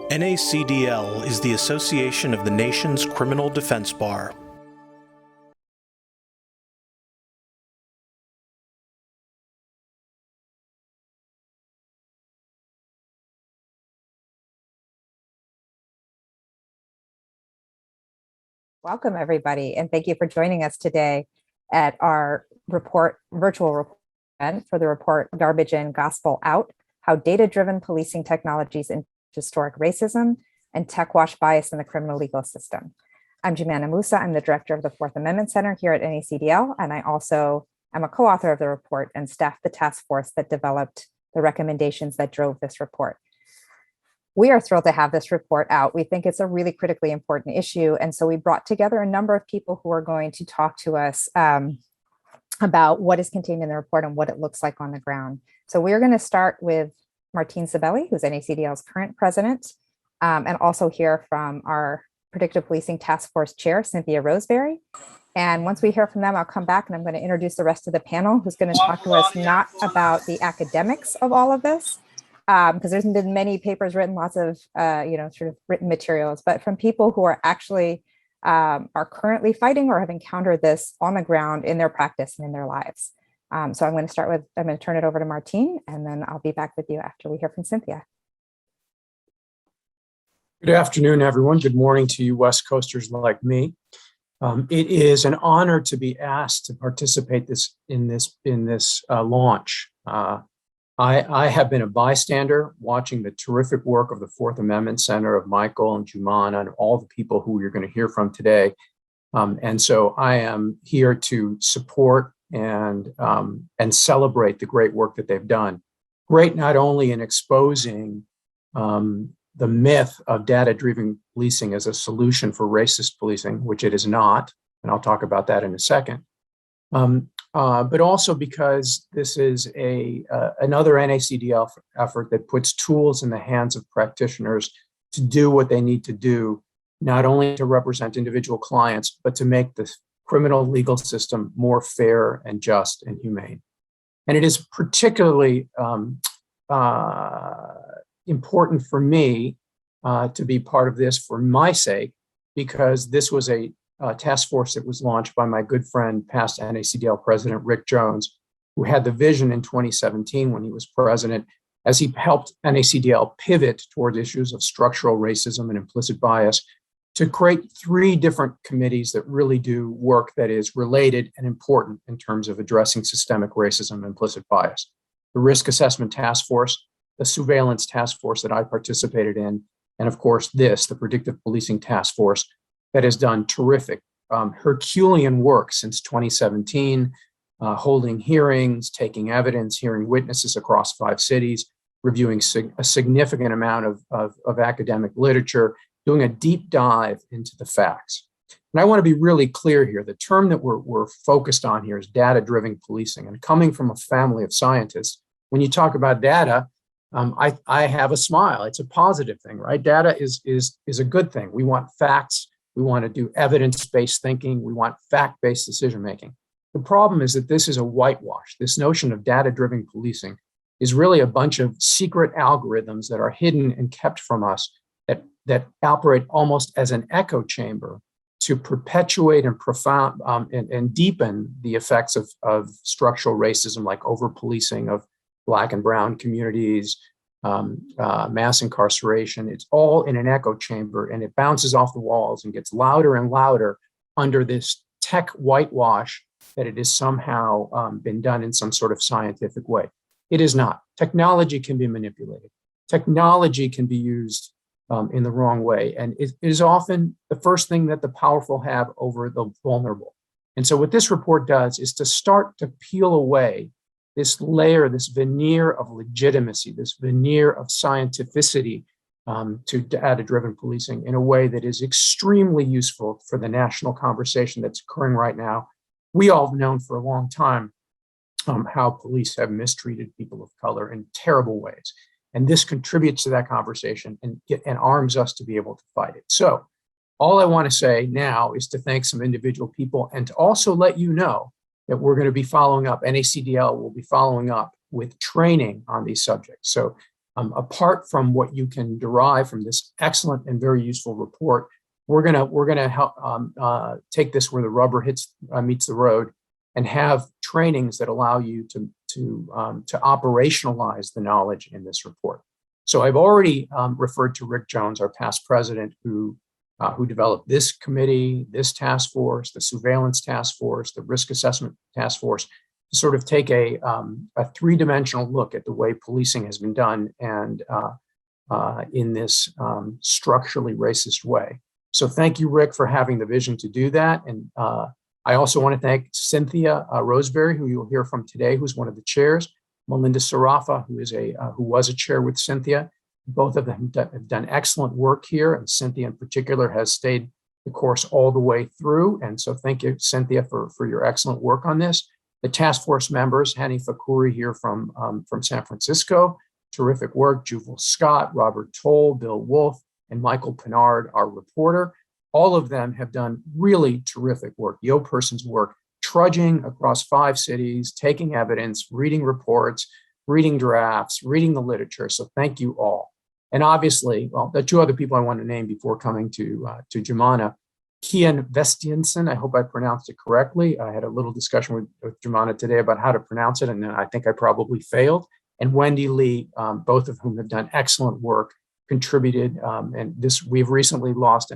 NACDL is the association of the nation's criminal defense bar. Welcome, everybody, and thank you for joining us today at our virtual event for the report Garbage In, Gospel Out, How Data-Driven Policing Technologies Into Historic Racism and Tech Wash Bias in the Criminal Legal System. I'm Jumana Musa. I'm the director of the Fourth Amendment Center here at NACDL, and I also am a co-author of the report and staff the task force that developed the recommendations that drove this report. We are thrilled to have this report out. We think it's a really critically important issue. And so we brought together a number of people who are going to talk to us about what is contained in the report and what it looks like on the ground. So we're going to start with Martine Sabelli, who's NACDL's current president, and also hear from our Predictive Policing Task Force Chair, Cynthia Roseberry. And once we hear from them, I'll come back and I'm going to introduce the rest of the panel, who's going to talk to us not about the academics of all of this, because there's been many papers written, lots of sort of written materials, but from people who are actually are currently fighting or have encountered this on the ground in their practice and in their lives. So I'm going to turn it over to Martine, and then I'll be back with you after we hear from Cynthia. Good afternoon, everyone. Good morning to you West Coasters like me. It is an honor to be asked to participate in this launch. I have been a bystander watching the terrific work of the Fourth Amendment Center, of Michael and Jumana and all the people who you're going to hear from today. And so I am here to support and celebrate the great work that they've done. Great not only in exposing the myth of data-driven policing as a solution for racist policing, which it is not, and I'll talk about that in a second, but also because this is another NACDL effort that puts tools in the hands of practitioners to do what they need to do, not only to represent individual clients, but to make the criminal legal system more fair and just and humane. And it is particularly important for me to be part of this for my sake, because this was a task force that was launched by my good friend, past NACDL President Rick Jones, who had the vision in 2017 when he was president, as he helped NACDL pivot toward issues of structural racism and implicit bias, to create 3 different committees that really do work that is related and important in terms of addressing systemic racism and implicit bias. The Risk Assessment Task Force, the Surveillance Task Force that I participated in, and of course this, the Predictive Policing Task Force, that has done terrific Herculean work since 2017, holding hearings, taking evidence, hearing witnesses across 5 cities, reviewing a significant amount of academic literature, doing a deep dive into the facts. And I want to be really clear here. The term that we're focused on here is data-driven policing. And coming from a family of scientists, when you talk about data, I have a smile. It's a positive thing, right? Data is a good thing. We want facts. We want to do evidence-based thinking. We want fact-based decision-making. The problem is that this is a whitewash. This notion of data-driven policing is really a bunch of secret algorithms that are hidden and kept from us that operate almost as an echo chamber to perpetuate and deepen the effects of structural racism, like over-policing of Black and brown communities, mass incarceration. It's all in an echo chamber, and it bounces off the walls and gets louder and louder under this tech whitewash that it has somehow been done in some sort of scientific way. It is not. Technology can be manipulated. Technology can be used in the wrong way, and it is often the first thing that the powerful have over the vulnerable. And so what this report does is to start to peel away this layer, this veneer of legitimacy, this veneer of scientificity to data-driven policing in a way that is extremely useful for the national conversation that's occurring right now. We all have known for a long time how police have mistreated people of color in terrible ways. And this contributes to that conversation and arms us to be able to fight it. So all I want to say now is to thank some individual people and to also let you know that we're going to be following up. NACDL will be following up with training on these subjects. So apart from what you can derive from this excellent and very useful report, we're gonna help take this where the rubber meets the road, and have trainings that allow you to operationalize the knowledge in this report. So I've already referred to Rick Jones, our past president, who developed this committee, this task force, the surveillance task force, the risk assessment task force, to sort of take a three-dimensional look at the way policing has been done, and in this structurally racist way. So thank you, Rick, for having the vision to do that. And I also want to thank Cynthia Roseberry, who you'll hear from today, who's one of the chairs, Melinda Sarafa, who was a chair with Cynthia. Both of them have done excellent work here, and Cynthia in particular has stayed the course all the way through. And so thank you, Cynthia, for your excellent work on this. The task force members, Hani Fakuri here from San Francisco, terrific work. Juval Scott, Robert Toll, Bill Wolf, and Michael Pinard, our reporter. All of them have done really terrific work. Yo Person's work, trudging across 5 cities, taking evidence, reading reports, reading drafts, reading the literature. So thank you all. And obviously, well, the 2 other people I want to name before coming to Jumana, Kian Vestiensen, I hope I pronounced it correctly. I had a little discussion with Jumana today about how to pronounce it, and I think I probably failed. And Wendy Lee, both of whom have done excellent work, contributed. And we've recently lost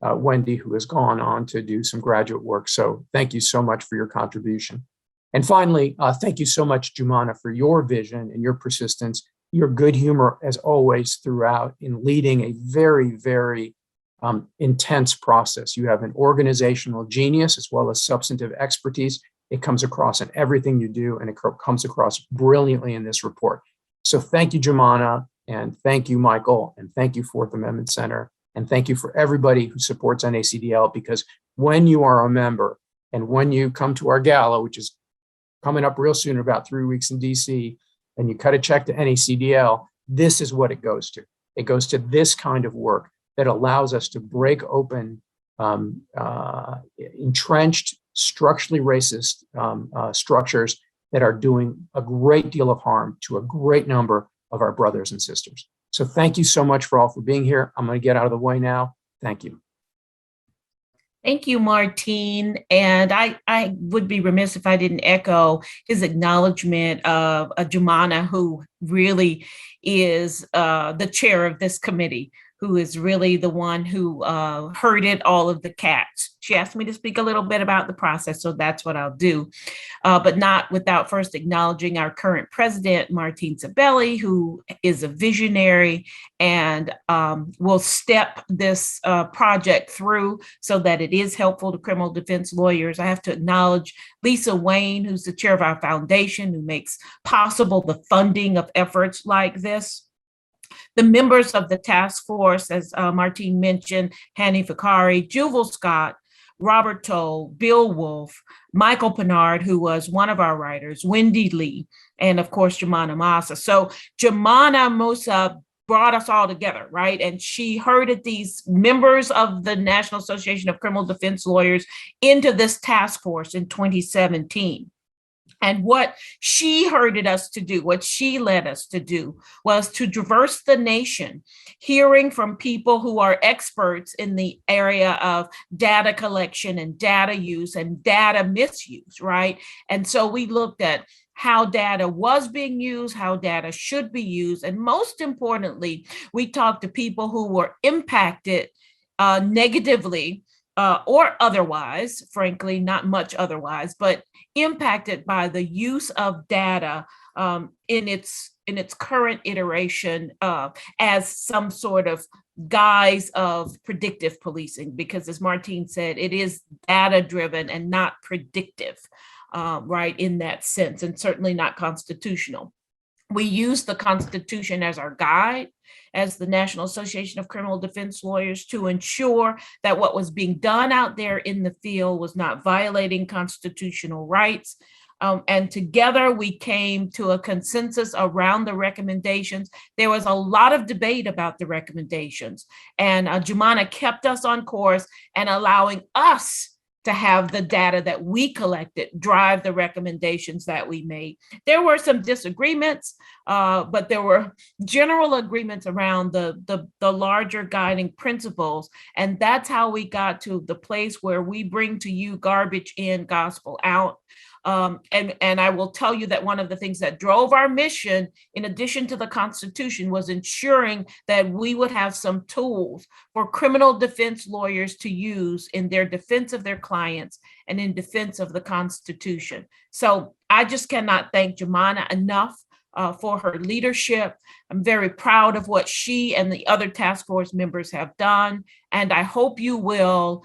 Wendy, who has gone on to do some graduate work. So thank you so much for your contribution. And finally, thank you so much, Jumana, for your vision and your persistence, your good humor, as always, throughout in leading a very, very intense process. You have an organizational genius as well as substantive expertise. It comes across in everything you do, and it comes across brilliantly in this report. So thank you, Jumana, and thank you, Michael, and thank you, Fourth Amendment Center, and thank you for everybody who supports NACDL, because when you are a member and when you come to our gala, which is coming up real soon, about 3 weeks in DC, and you cut a check to NACDL, this is what it goes to. It goes to this kind of work that allows us to break open entrenched, structurally racist structures that are doing a great deal of harm to a great number of our brothers and sisters. So thank you so much for being here. I'm going to get out of the way now. Thank you. Thank you, Martine. And I would be remiss if I didn't echo his acknowledgement of Jumana, who really is the chair of this committee, who is really the one who herded all of the cats. She asked me to speak a little bit about the process, so that's what I'll do, but not without first acknowledging our current president, Martine Sabelli, who is a visionary and will step this project through so that it is helpful to criminal defense lawyers. I have to acknowledge Lisa Wayne, who's the chair of our foundation, who makes possible the funding of efforts like this. The members of the task force, as Martine mentioned, Hani Fakari, Juval Scott, Robert Toll, Bill Wolf, Michael Pinard, who was one of our writers, Wendy Lee, and of course, Jumana Massa. So Jumana Musa brought us all together, right? And she herded these members of the National Association of Criminal Defense Lawyers into this task force in 2017. And what she herded us to do, what she led us to do, was to traverse the nation, hearing from people who are experts in the area of data collection and data use and data misuse, right? And so we looked at how data was being used, how data should be used, and most importantly, we talked to people who were impacted negatively or otherwise, frankly, not much otherwise, but impacted by the use of data in its current iteration as some sort of guise of predictive policing, because as Martine said, it is data driven and not predictive, right, in that sense, and certainly not constitutional. We use the Constitution as our guide, as the National Association of Criminal Defense Lawyers, to ensure that what was being done out there in the field was not violating constitutional rights. And together we came to a consensus around the recommendations. There was a lot of debate about the recommendations, and Jumana kept us on course and allowing us to have the data that we collected drive the recommendations that we made. There were some disagreements, but there were general agreements around the larger guiding principles. And that's how we got to the place where we bring to you garbage in, gospel out. And I will tell you that one of the things that drove our mission, in addition to the Constitution, was ensuring that we would have some tools for criminal defense lawyers to use in their defense of their clients and in defense of the Constitution. So I just cannot thank Jumana enough for her leadership. I'm very proud of what she and the other task force members have done. And I hope you will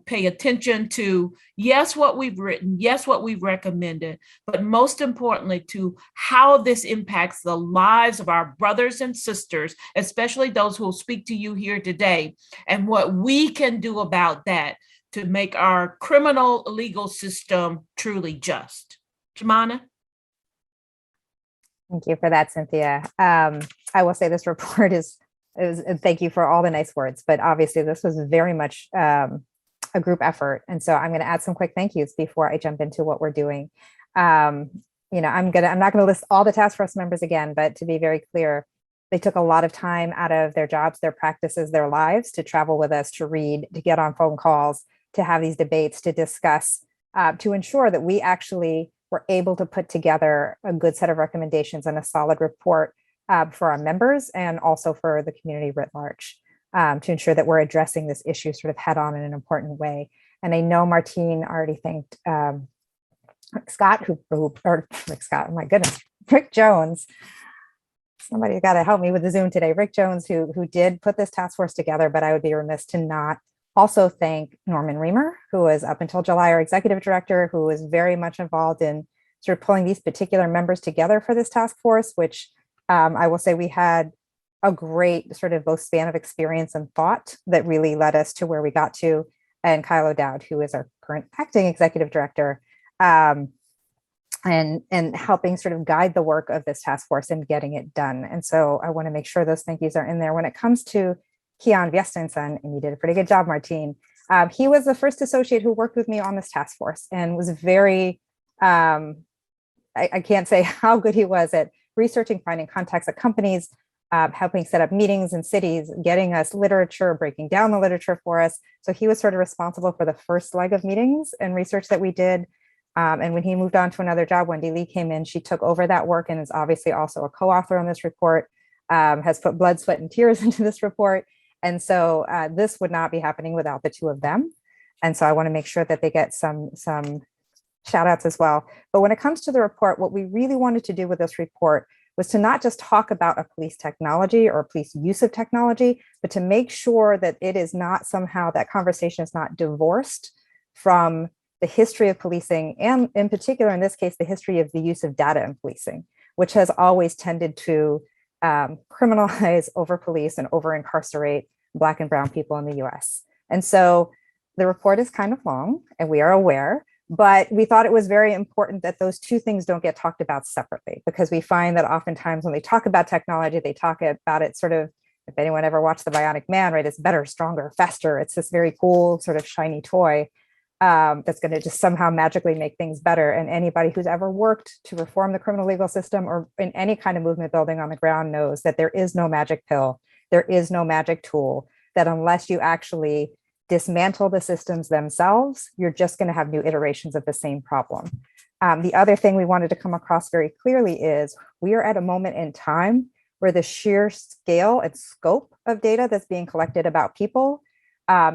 pay attention to, yes, what we've written, yes, what we've recommended, but most importantly to how this impacts the lives of our brothers and sisters, especially those who will speak to you here today, and what we can do about that to make our criminal legal system truly just. Jumana? Thank you for that, Cynthia. I will say this report is thank you for all the nice words, but obviously this was very much a group effort. And so I'm going to add some quick thank yous before I jump into what we're doing. I'm not going to list all the task force members again, but to be very clear, they took a lot of time out of their jobs, their practices, their lives to travel with us, to read, to get on phone calls, to have these debates, to discuss, to ensure that we actually were able to put together a good set of recommendations and a solid report for our members and also for the community writ large, to ensure that we're addressing this issue sort of head on in an important way. And I know Martine already thanked Scott, oh my goodness, Rick Jones. Somebody's got to help me with the Zoom today. Rick Jones, who did put this task force together, but I would be remiss to not also thank Norman Reamer, who was up until July our executive director, who was very much involved in sort of pulling these particular members together for this task force, which I will say we had a great sort of both span of experience and thought that really led us to where we got to. And Kyle O'Dowd, who is our current acting executive director, and helping sort of guide the work of this task force and getting it done. And so I want to make sure those thank yous are in there. When it comes to Kian Viestenson, and you did a pretty good job, Martine. He was the first associate who worked with me on this task force and was very, I can't say how good he was at researching, finding contacts at companies, helping set up meetings in cities, getting us literature, breaking down the literature for us. So he was sort of responsible for the first leg of meetings and research that we did. And when he moved on to another job, Wendy Lee came in, she took over that work and is obviously also a co-author on this report, has put blood, sweat, and tears into this report. And so this would not be happening without the two of them. And so I want to make sure that they get some shout outs as well. But when it comes to the report, what we really wanted to do with this report was to not just talk about a police technology or police use of technology, but to make sure that it is not somehow, that conversation is not divorced from the history of policing, and in particular, in this case, the history of the use of data in policing, which has always tended to criminalize, over police, and over incarcerate Black and brown people in the US. And so the report is kind of long, and we are aware, but we thought it was very important that those two things don't get talked about separately, because we find that oftentimes when they talk about technology, they talk about it sort of, if anyone ever watched The Bionic Man, right, it's better, stronger, faster. It's this very cool sort of shiny toy that's going to just somehow magically make things better. And anybody who's ever worked to reform the criminal legal system or in any kind of movement building on the ground knows that there is no magic pill. There is no magic tool, that unless you actually dismantle the systems themselves, you're just going to have new iterations of the same problem. The other thing we wanted to come across very clearly is we are at a moment in time where the sheer scale and scope of data that's being collected about people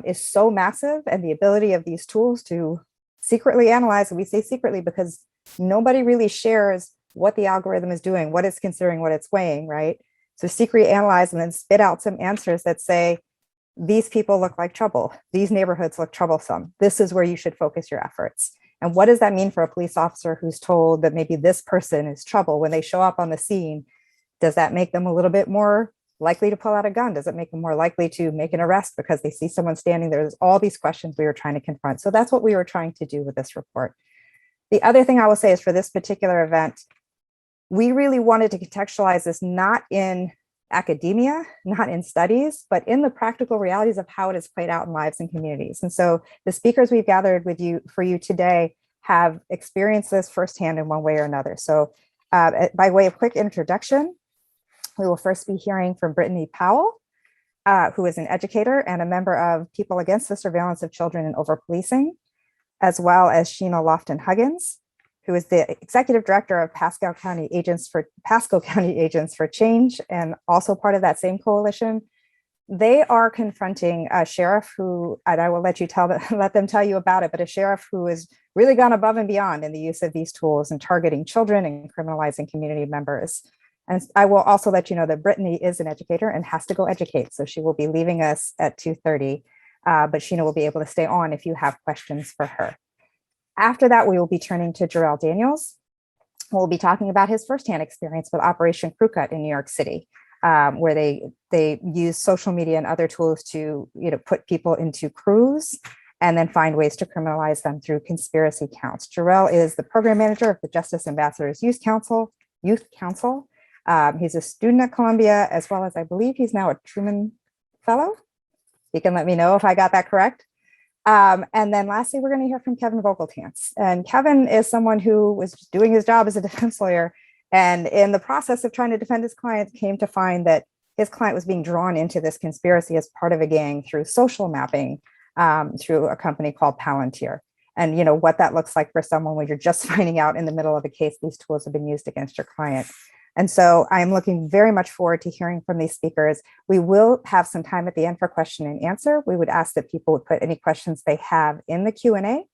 is so massive, and the ability of these tools to secretly analyze, and we say secretly because nobody really shares what the algorithm is doing, what it's considering, what it's weighing, right? So secretly analyze and then spit out some answers that say, these people look like trouble. These neighborhoods look troublesome. This is where you should focus your efforts. And what does that mean for a police officer who's told that maybe this person is trouble when they show up on the scene? Does that make them a little bit more likely to pull out a gun? Does it make them more likely to make an arrest because they see someone standing there? There's all these questions we were trying to confront. So that's what we were trying to do with this report. The other thing I will say is for this particular event, we really wanted to contextualize this not in academia, not in studies, but in the practical realities of how it is played out in lives and communities. And so the speakers we've gathered with you for you today have experienced this firsthand in one way or another. So by way of quick introduction, we will first be hearing from Brittany Powell, who is an educator and a member of People Against the Surveillance of Children and Over-Policing, as well as Sheena Lofton-Huggins, who is the executive director of Pasco County Agents for Change, and also part of that same coalition. They are confronting a sheriff who, and I will let them tell you about it, but a sheriff who has really gone above and beyond in the use of these tools and targeting children and criminalizing community members. And I will also let you know that Brittany is an educator and has to go educate, so she will be leaving us at 2:30, but Sheena will be able to stay on if you have questions for her. After that, we will be turning to Jarrell Daniels, who will be talking about his firsthand experience with Operation Crew Cut in New York City, where they use social media and other tools to put people into crews and then find ways to criminalize them through conspiracy counts. Jarrell is the program manager of the Justice Ambassadors Youth Council. He's a student at Columbia, as well as I believe he's now a Truman Fellow. You can let me know if I got that correct. And then lastly, we're going to hear from Kevin Vogeltans. And Kevin is someone who was doing his job as a defense lawyer, and in the process of trying to defend his client, came to find that his client was being drawn into this conspiracy as part of a gang through social mapping through a company called Palantir. And what that looks like for someone when you're just finding out in the middle of a case these tools have been used against your client. And so I'm looking very much forward to hearing from these speakers. We will have some time at the end for question and answer. We would ask that people would put any questions they have in the Q&A,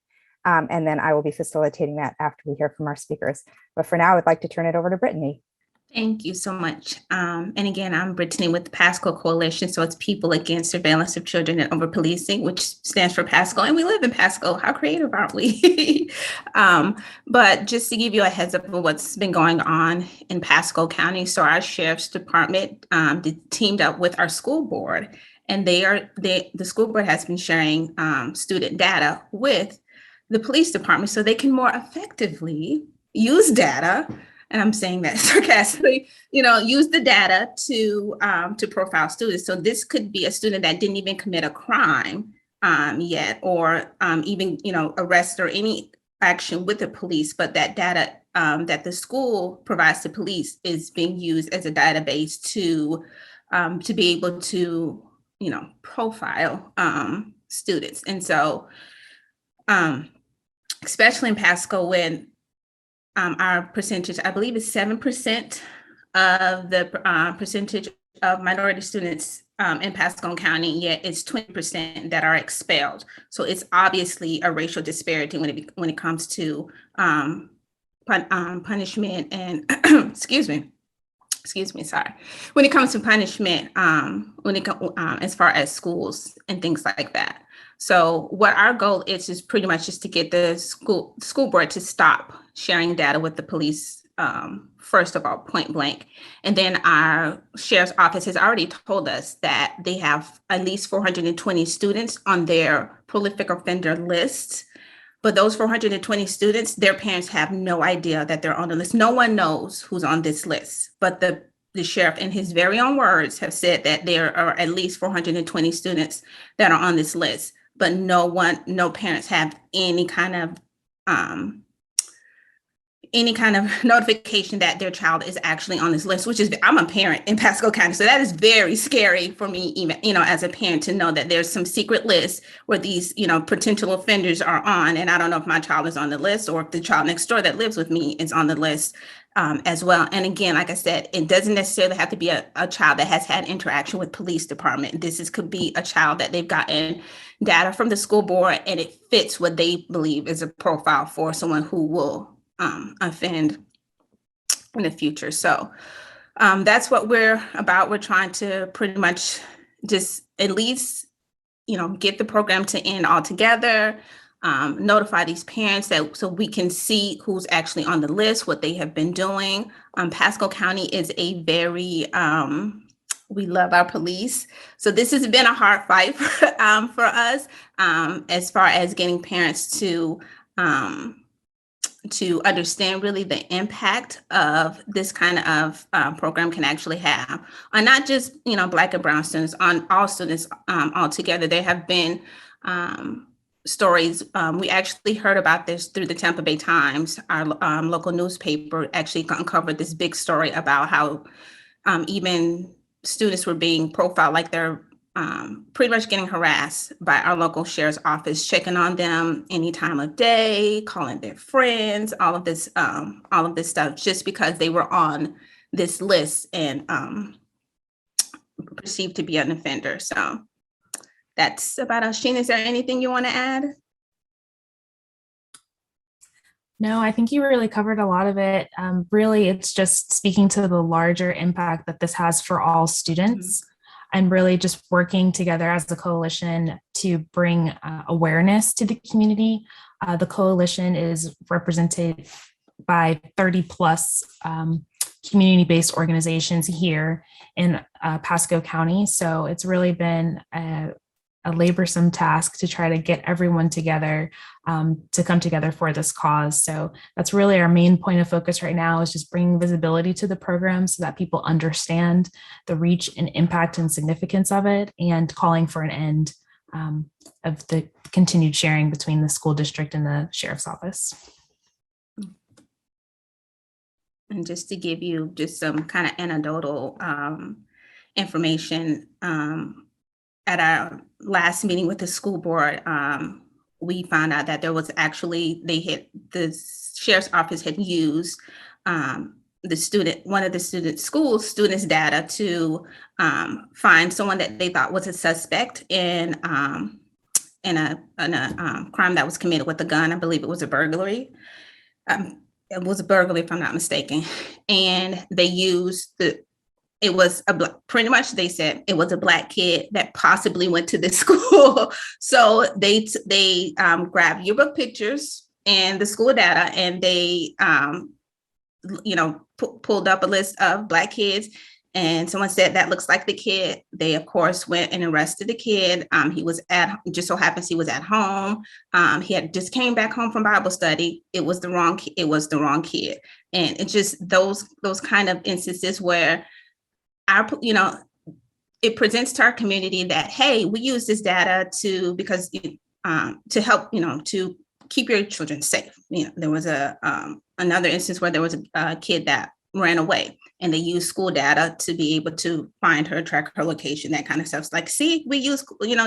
and then I will be facilitating that after we hear from our speakers. But for now, I'd like to turn it over to Brittany. Thank you so much. And again, I'm Brittany with the Pasco Coalition. So it's People Against Surveillance of Children and Over-Policing, which stands for Pasco. And we live in Pasco. How creative aren't we? But just to give you a heads up of what's been going on in Pasco County. So our Sheriff's Department teamed up with our school board, and the school board has been sharing student data with the police department so they can more effectively use data. And I'm saying that sarcastically, use the data to profile students. So this could be a student that didn't even commit a crime yet, or even, arrest or any action with the police, but that data that the school provides to police is being used as a database to be able to, profile students. And so, especially in Pasco, when our percentage, I believe, is 7% of the percentage of minority students in Pasco County, yet it's 20% that are expelled. So it's obviously a racial disparity when it comes to punishment and excuse me, sorry. When it comes to punishment, as far as schools and things like that. So what our goal is pretty much just to get the school board to stop sharing data with the police, first of all, point blank. And then our sheriff's office has already told us that they have at least 420 students on their prolific offender list. But those 420 students, their parents have no idea that they're on the list. No one knows who's on this list, but the sheriff, in his very own words, have said that there are at least 420 students that are on this list. But no parents have any kind of notification that their child is actually on this list, which is, I'm a parent in Pasco County. So that is very scary for me, even, as a parent, to know that there's some secret list where these, potential offenders are on. And I don't know if my child is on the list or if the child next door that lives with me is on the list as well. And again, like I said, it doesn't necessarily have to be a child that has had interaction with police department. Could be a child that they've gotten data from the school board and it fits what they believe is a profile for someone who will offend in the future. So that's what we're about. We're trying to pretty much just at least, get the program to end altogether, notify these parents so we can see who's actually on the list, what they have been doing. Pasco County is a very, we love our police. So this has been a hard fight for us as far as getting parents to to understand really the impact of this kind of program can actually have on not just, Black and Brown students, on all students altogether. There have been stories. We actually heard about this through the Tampa Bay Times. Our local newspaper actually uncovered this big story about how even students were being profiled, like they're pretty much getting harassed by our local sheriff's office, checking on them any time of day, calling their friends, all of this stuff, just because they were on this list and perceived to be an offender. So that's about us. Sheena, is there anything you want to add? No, I think you really covered a lot of it. Really, it's just speaking to the larger impact that this has for all students, and really just working together as a coalition to bring awareness to the community. The coalition is represented by 30 plus community-based organizations here in Pasco County. So it's really been a laborsome task to try to get everyone together to come together for this cause. So that's really our main point of focus right now, is just bringing visibility to the program so that people understand the reach and impact and significance of it, and calling for an end of the continued sharing between the school district and the sheriff's office. And just to give you just some kind of anecdotal information, at our last meeting with the school board, we found out that there was actually, the sheriff's office had used one of the students' data to find someone that they thought was a suspect in a crime that was committed with a gun. I believe it was a burglary. It was a burglary, if I'm not mistaken. And they used pretty much they said it was a Black kid that possibly went to this school. So they grabbed yearbook pictures and the school data, and they pulled up a list of Black kids, and someone said that looks like the kid. They of course went and arrested the kid. Just so happens he was at home. He had just came back home from Bible study. It was the wrong kid. And it's just those kind of instances where it presents to our community that, hey, we use this data to help, to keep your children safe. There was another instance where there was a kid that ran away, and they used school data to be able to find her, track her location, that kind of stuff. It's like, see, we use,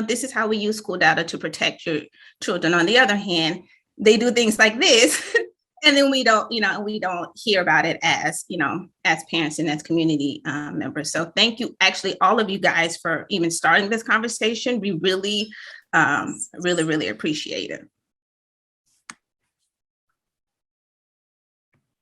this is how we use school data to protect your children. On the other hand, they do things like this. And then we don't hear about it as parents and as community members. So thank you, actually, all of you guys, for even starting this conversation. We really, really appreciate it.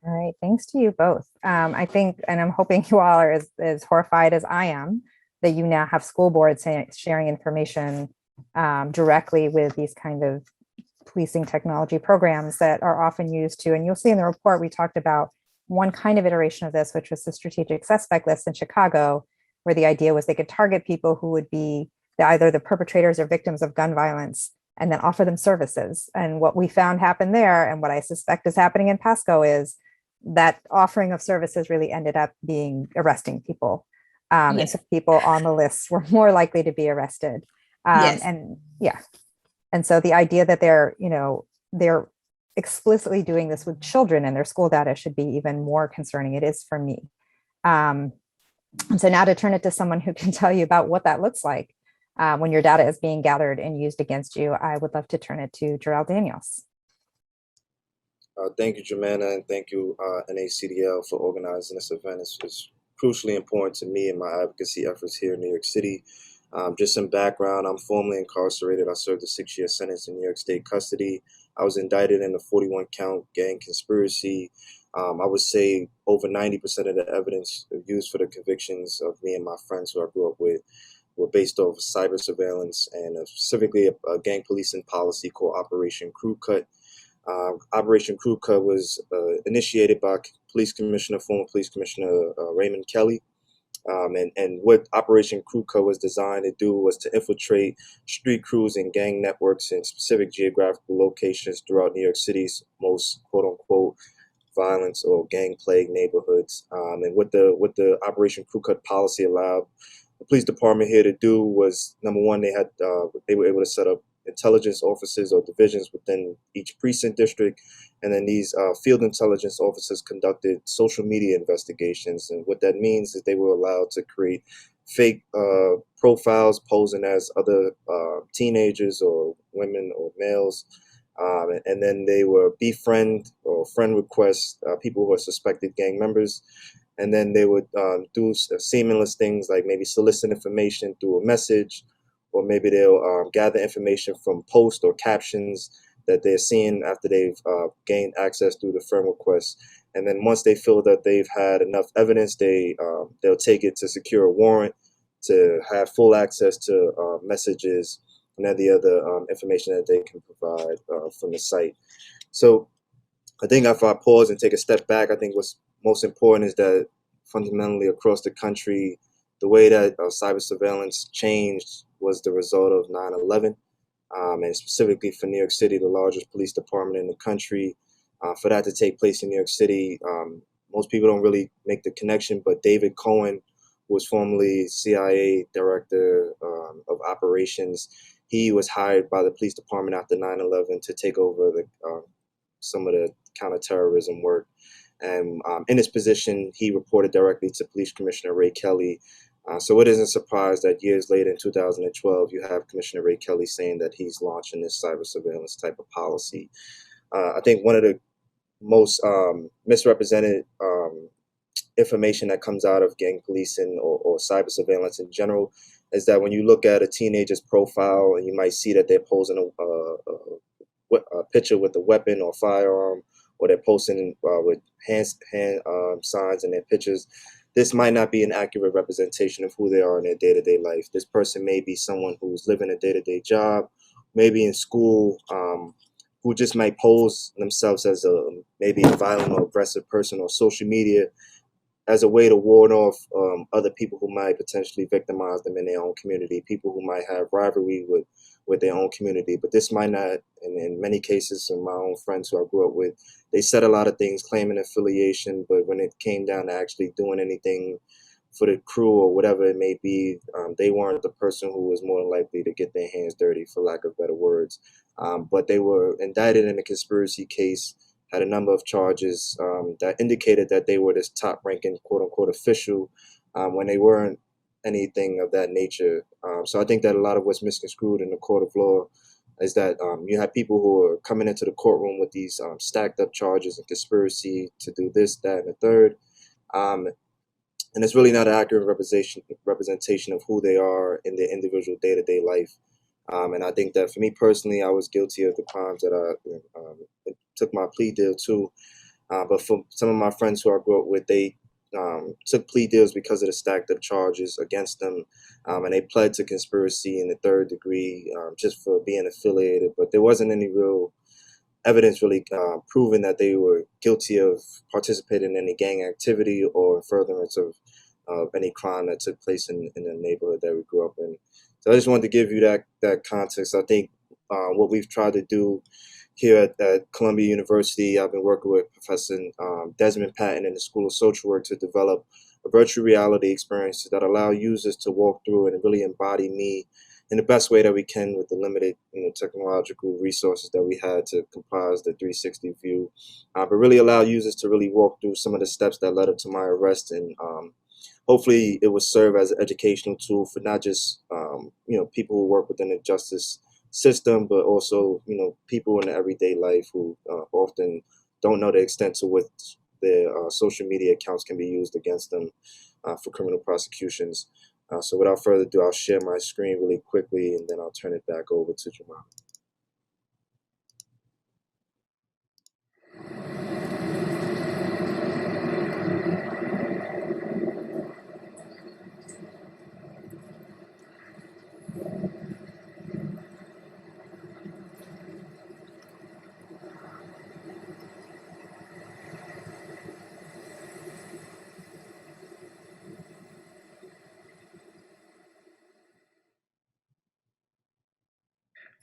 All right, thanks to you both. I think, and I'm hoping you all are as horrified as I am that you now have school boards sharing information directly with these kind of policing technology programs that are often used to, and you'll see in the report, we talked about one kind of iteration of this, which was the strategic suspect list in Chicago, where the idea was they could target people who would be either the perpetrators or victims of gun violence, and then offer them services. And what we found happened there, and what I suspect is happening in Pasco, is that offering of services really ended up being arresting people. Yes. And so people on the list were more likely to be arrested. Yes. And so the idea that they're explicitly doing this with children and their school data should be even more concerning. It is for me. And so now to turn it to someone who can tell you about what that looks like when your data is being gathered and used against you, I would love to turn it to Jarrell Daniels. Thank you, Jemana, and thank you, NACDL, for organizing this event. It's crucially important to me and my advocacy efforts here in New York City. Just some background, I'm formerly incarcerated. I served a 6-year sentence in New York State custody. I was indicted in a 41-count gang conspiracy. I would say over 90% of the evidence used for the convictions of me and my friends who I grew up with were based off cyber surveillance and specifically a gang policing policy called Operation Crew Cut. Operation Crew Cut was initiated by former Police Commissioner Raymond Kelly. And what Operation Crew Cut was designed to do was to infiltrate street crews and gang networks in specific geographical locations throughout New York City's most quote unquote violence or gang plagued neighborhoods. And what the Operation Crew Cut policy allowed the police department here to do was, number one, they were able to set up intelligence offices or divisions within each precinct district, and then these field intelligence officers conducted social media investigations. And what that means is they were allowed to create fake profiles posing as other teenagers or women or males, and then they were befriend or friend request people who are suspected gang members. And then they would do seamless things like maybe solicit information through a message, or maybe they'll gather information from posts or captions that they're seeing after they've gained access through the friend request. And then once they feel that they've had enough evidence, they'll take it to secure a warrant to have full access to messages and any other information that they can provide from the site. So I think if I pause and take a step back, I think what's most important is that fundamentally across the country, the way that cyber surveillance changed was the result of 9/11, and specifically for New York City, the largest police department in the country. For that to take place in New York City, most people don't really make the connection, but David Cohen, who was formerly CIA Director of Operations, he was hired by the police department after 9/11 to take over some of the counterterrorism work. And in his position, he reported directly to Police Commissioner Ray Kelly. So it isn't a surprise that years later in 2012, you have Commissioner Ray Kelly saying that he's launching this cyber surveillance type of policy. I think one of the most misrepresented information that comes out of gang policing or cyber surveillance in general is that when you look at a teenager's profile and you might see that they're posing a picture with a weapon or firearm, or they're posting with hand signs in their pictures, this might not be an accurate representation of who they are in their day-to-day life. This person may be someone who's living a day-to-day job, maybe in school, who just might pose themselves as maybe a violent or aggressive person on social media as a way to ward off other people who might potentially victimize them in their own community, people who might have rivalry with their own community. But this might not, and in many cases, from my own friends who I grew up with, they said a lot of things claiming affiliation, but when it came down to actually doing anything for the crew or whatever it may be, they weren't the person who was more likely to get their hands dirty, for lack of better words. But they were indicted in a conspiracy case, had a number of charges that indicated that they were this top-ranking, quote-unquote, official when they weren't anything of that nature. So I think that a lot of what's misconstrued in the court of law is that you have people who are coming into the courtroom with these stacked up charges and conspiracy to do this, that, and the third. And it's really not an accurate representation of who they are in their individual day-to-day life. And I think that for me personally, I was guilty of the crimes that I took my plea deal to. But for some of my friends who I grew up with, they took plea deals because of the stacked up charges against them. And they pled to conspiracy in the third degree just for being affiliated. But there wasn't any real evidence really proving that they were guilty of participating in any gang activity or furtherance of any crime that took place in the neighborhood that we grew up in. So I just wanted to give you that context. I think what we've tried to do here at Columbia University, I've been working with Professor Desmond Patton in the School of Social Work to develop a virtual reality experience that allow users to walk through and really embody me in the best way that we can with the limited technological resources that we had to comprise the 360 view, but really allow users to really walk through some of the steps that led up to my arrest. And hopefully it will serve as an educational tool for not just people who work within the justice system, but also people in everyday life who often don't know the extent to which their social media accounts can be used against them for criminal prosecutions. So without further ado, I'll share my screen really quickly, and then I'll turn it back over to Jamal.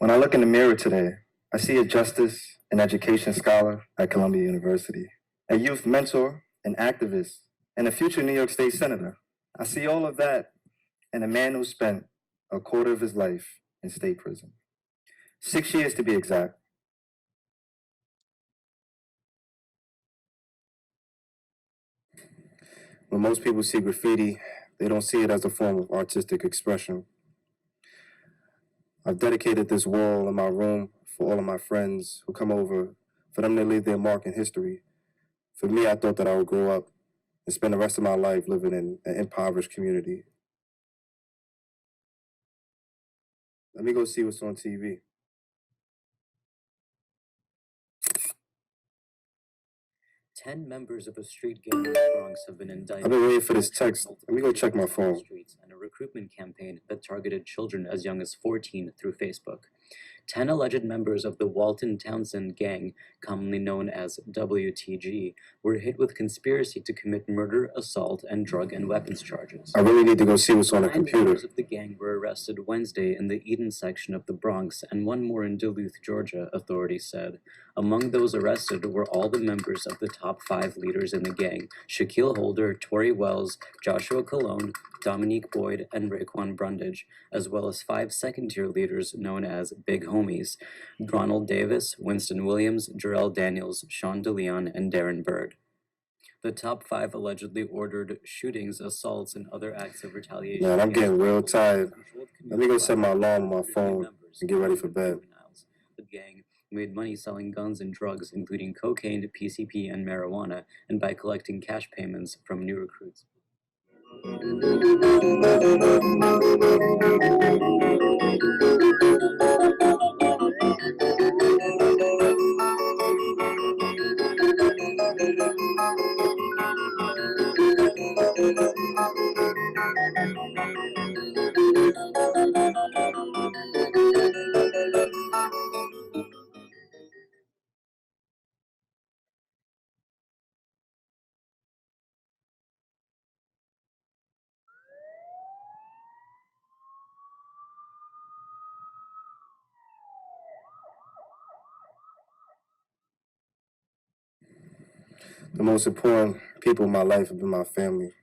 When I look in the mirror today, I see a justice and education scholar at Columbia University, a youth mentor, an activist, and a future New York State Senator. I see all of that in a man who spent a quarter of his life in state prison. 6 years to be exact. When most people see graffiti, they don't see it as a form of artistic expression. I've dedicated this wall in my room for all of my friends who come over, for them to leave their mark in history. For me, I thought that I would grow up and spend the rest of my life living in an impoverished community. Let me go see what's on TV. 10 members of a street gang in the Bronx have been indicted. I've been waiting for this text. Let me go check my phone. Streets and a recruitment campaign that targeted children as young as 14 through Facebook. 10 alleged members of the Walton Townsend gang, commonly known as WTG, were hit with conspiracy to commit murder, assault, and drug and weapons charges. I really need to go see what's on the 9 computer. members of the gang were arrested Wednesday in the Eden section of the Bronx, and 1 more in Duluth, Georgia, authorities said. Among those arrested were all the members of the top 5 leaders in the gang: Shaquille Holder, Tory Wells, Joshua Colon, Dominique Boyd, and Raekwon Brundage, as well as 5 second-tier leaders known as Big Homies: Ronald Davis, Winston Williams, Jarrell Daniels, Sean DeLeon, and Darren Bird. The top 5 allegedly ordered shootings, assaults, and other acts of retaliation. Man, I'm getting real tired. Let me go set my alarm on my phone and get ready for bed. The gang made money selling guns and drugs, including cocaine, PCP, and marijuana, and by collecting cash payments from new recruits. The most important people in my life have been my family.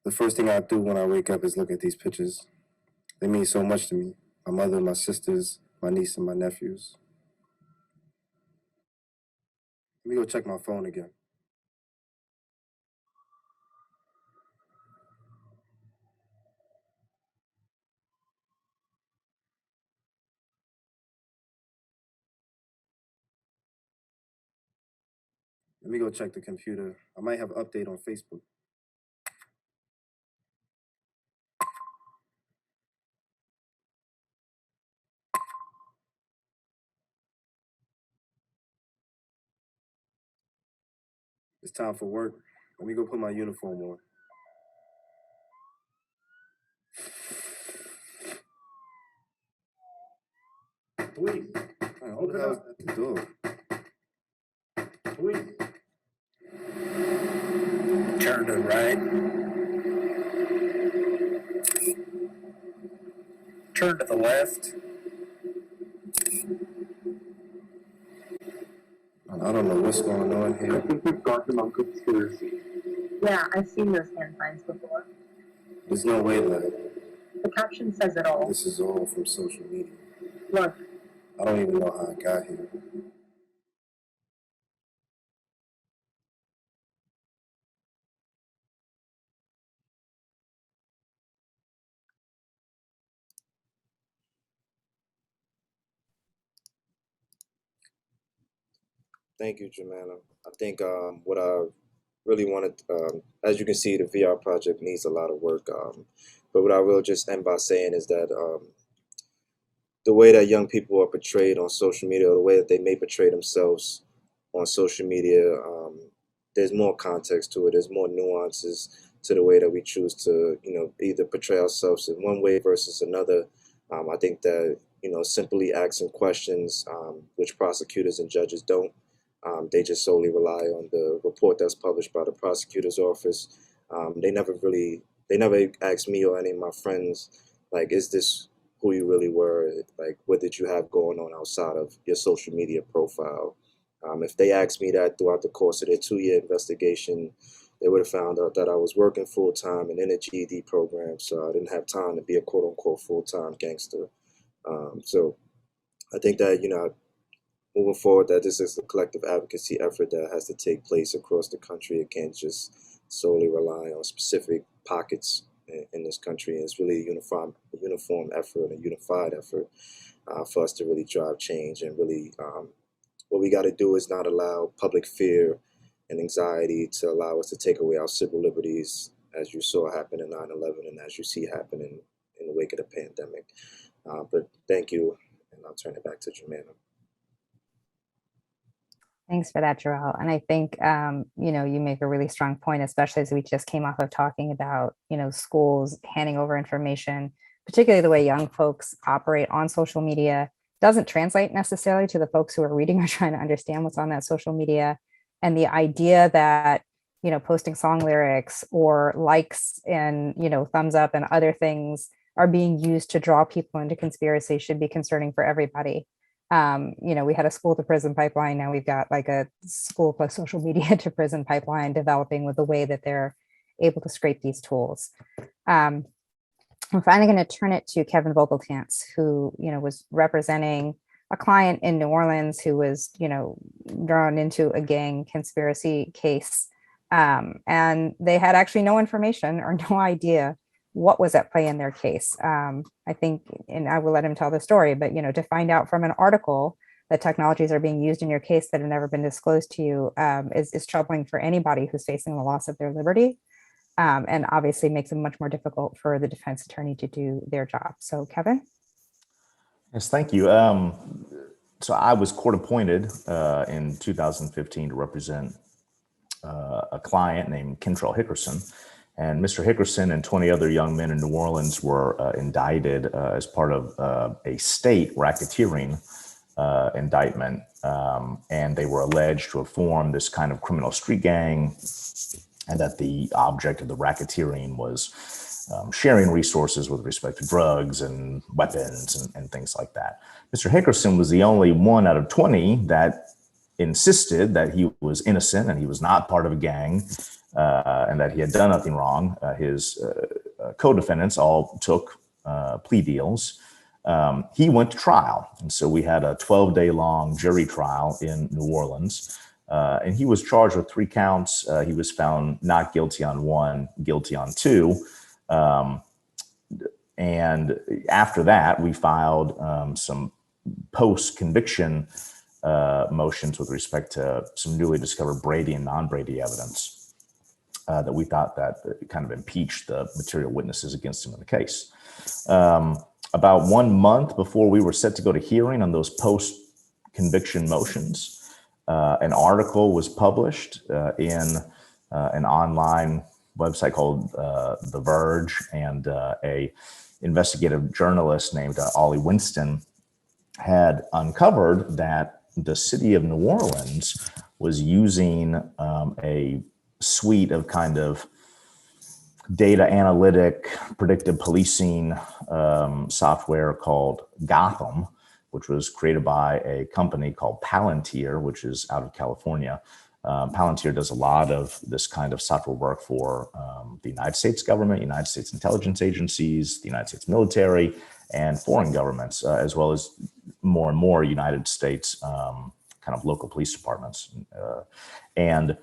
The first thing I do when I wake up is look at these pictures. They mean so much to me. My mother, my sisters, my niece, and my nephews. Let me go check my phone again. Let me go check the computer. I might have an update on Facebook. It's time for work. Let me go put my uniform on. Please, Who the hell's at the door? please. Turn to the right. Turn to the left. I don't know what's going on here. I think we've got them on conspiracy. Yeah, I've seen those hand signs before. There's no way that The caption says it all. this is all from social media. Look, I don't even know how I got here. Thank you, Jemana. I think what I really wanted, as you can see, the VR project needs a lot of work. But what I will just end by saying is that the way that young people are portrayed on social media, or the way that they may portray themselves on social media, there's more context to it. There's more nuances to the way that we choose to, either portray ourselves in one way versus another. I think that, simply asking questions, which prosecutors and judges don't, they just solely rely on the report that's published by the prosecutor's office. They never asked me or any of my friends, like, is this who you really were, like what did you have going on outside of your social media profile. If they asked me that throughout the course of their 2-year investigation, they would have found out that I was working full time and in a GED program, so I didn't have time to be a quote unquote full time gangster. So I think that, moving forward, that this is a collective advocacy effort that has to take place across the country. It can't just solely rely on specific pockets in this country. It's really a uniform effort, a unified effort for us to really drive change. And really, what we got to do is not allow public fear and anxiety to allow us to take away our civil liberties, as you saw happen in 9/11 and as you see happen in the wake of the pandemic. But thank you, and I'll turn it back to Jemima. Thanks for that, Jarrell. And I think, you make a really strong point, especially as we just came off of talking about, schools handing over information, particularly the way young folks operate on social media doesn't translate necessarily to the folks who are reading or trying to understand what's on that social media. And the idea that, posting song lyrics or likes and, thumbs up and other things are being used to draw people into conspiracy should be concerning for everybody. We had a school to prison pipeline. Now we've got like a school plus social media to prison pipeline developing with the way that they're able to scrape these tools. I'm finally going to turn it to Kevin Vogeltantz, who, was representing a client in New Orleans who was, drawn into a gang conspiracy case. And they had actually no information or no idea what was at play in their case. I think, and I will let him tell the story, but, to find out from an article that technologies are being used in your case that have never been disclosed to you is troubling for anybody who's facing the loss of their liberty. And obviously makes it much more difficult for the defense attorney to do their job. So Kevin? Yes, thank you. So I was court appointed in 2015 to represent a client named Kentrell Hickerson. And Mr. Hickerson and 20 other young men in New Orleans were indicted as part of a state racketeering indictment. And they were alleged to have formed this kind of criminal street gang, and that the object of the racketeering was sharing resources with respect to drugs and weapons and things like that. Mr. Hickerson was the only one out of 20 that insisted that he was innocent and he was not part of a gang, and that he had done nothing wrong. His co-defendants all took plea deals. He went to trial. And so we had a 12-day long jury trial in New Orleans. And he was charged with 3 counts. He was found not guilty on 1, guilty on 2. And after that, we filed some post-conviction motions with respect to some newly discovered Brady and non-Brady evidence that we thought that kind of impeached the material witnesses against him in the case. About 1 month before we were set to go to hearing on those post-conviction motions, an article was published in an online website called The Verge, and a investigative journalist named Ollie Winston had uncovered that the city of New Orleans was using a suite of kind of data analytic, predictive policing software called Gotham, which was created by a company called Palantir, which is out of California. Palantir does a lot of this kind of software work for the United States government, United States intelligence agencies, the United States military, and foreign governments, as well as more and more United States kind of local police departments. And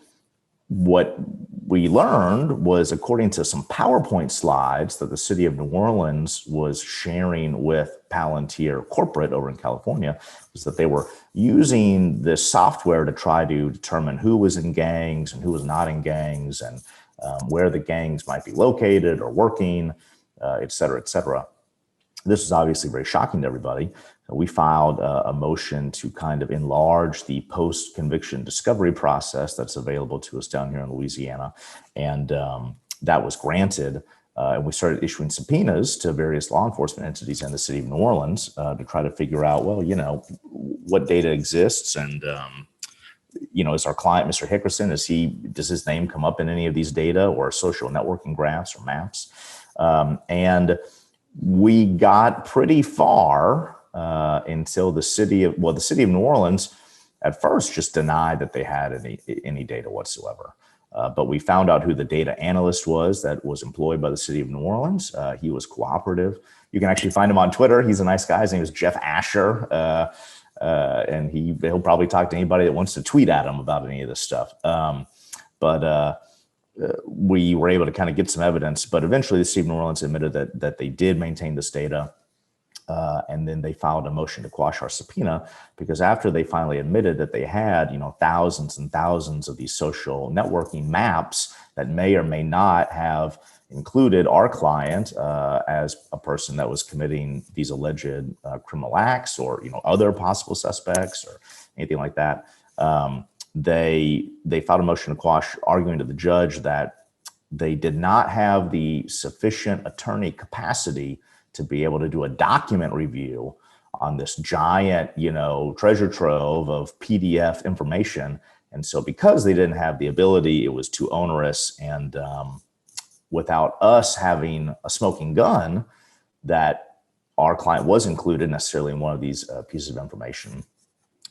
what we learned was, according to some PowerPoint slides that the city of New Orleans was sharing with Palantir corporate over in California, was that they were using this software to try to determine who was in gangs and who was not in gangs, and where the gangs might be located or working, et cetera, et cetera. This is obviously very shocking to everybody. We filed a motion to kind of enlarge the post-conviction discovery process that's available to us down here in Louisiana. And that was granted. And we started issuing subpoenas to various law enforcement entities in the city of New Orleans to try to figure out, well, what data exists. And, is our client, Mr. Hickerson, does his name come up in any of these data or social networking graphs or maps? And we got pretty far until the city of New Orleans at first just denied that they had any data whatsoever. But we found out who the data analyst was that was employed by the city of New Orleans. He was cooperative. You can actually find him on Twitter. He's a nice guy. His name is Jeff Asher. And he'll probably talk to anybody that wants to tweet at him about any of this stuff. But we were able to kind of get some evidence. But eventually the city of New Orleans admitted that they did maintain this data. And then they filed a motion to quash our subpoena, because after they finally admitted that they had, thousands and thousands of these social networking maps that may or may not have included our client as a person that was committing these alleged criminal acts, or other possible suspects or anything like that, they filed a motion to quash, arguing to the judge that they did not have the sufficient attorney capacity to be able to do a document review on this giant, treasure trove of PDF information. And so because they didn't have the ability, it was too onerous. And without us having a smoking gun that our client was included necessarily in one of these pieces of information,